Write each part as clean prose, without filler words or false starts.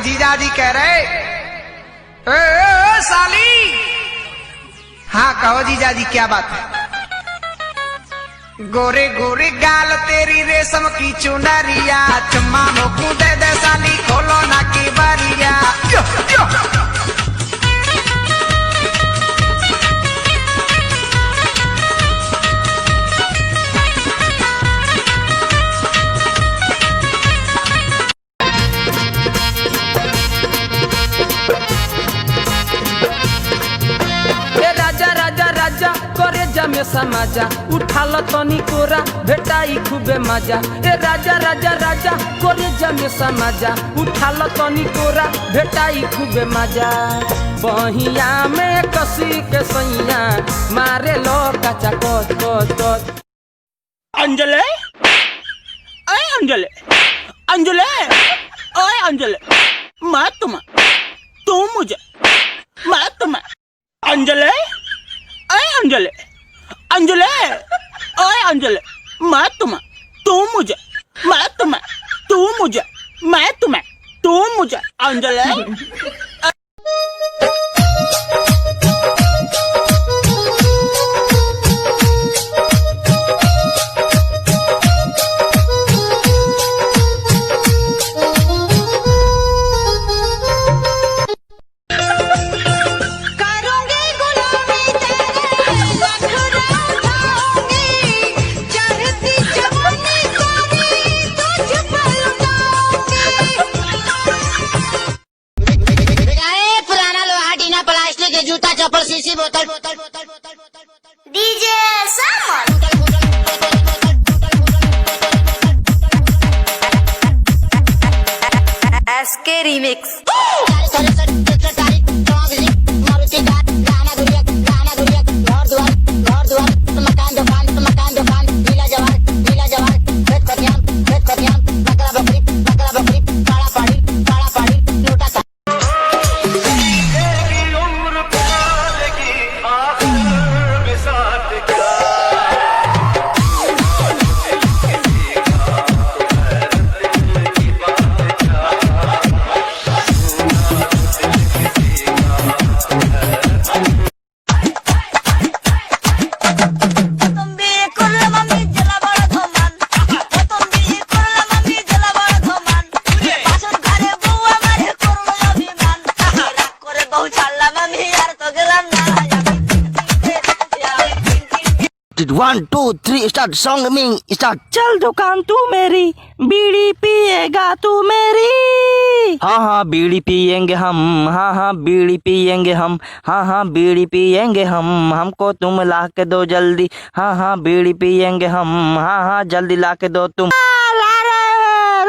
जीजा जी कह रहे साली। हाँ कहो जीजा जी क्या बात है। गोरे गोरे गाल तेरी रेशम की चुनरिया, चुम्मा मोकू दे दे साली, खोलो ना की बारिया। में समाजा उठाल तनी कोरा भेटाई खूबे मजा। ए राजा राजा राजा कोरे जमे समाजा उठाल तनी कोरा भेटाई खूबे मजा। बहिया में कसी के सैया मारे लो कचा कोच कोच कोच। अंजले ओए अंजले अंजले ओए अंजले मैं तुम्हें तू मुझे मैं तुम्हें अंजले ओए अंजले अंजले ओए अंजले मैं तुम्हें तू मुझे मैं तुम्हें तू मुझे मैं तुम्हें तू मुझे अंजले। जूता चप्पल शीशी बोतल डीजे सामन SK remix. One, two, three, start song में start। चल दुकान तू मेरी बीड़ी पिएगा तू मेरी। हाँ हाँ बीड़ी पियेंगे हम, हाँ हाँ बीड़ी पियेंगे हम, हाँ हाँ बीड़ी पियेंगे हम, हमको तुम ला के दो जल्दी, हाँ हाँ बीड़ी पियेंगे हम, हाँ हाँ जल्दी ला के दो तुम।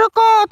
रुको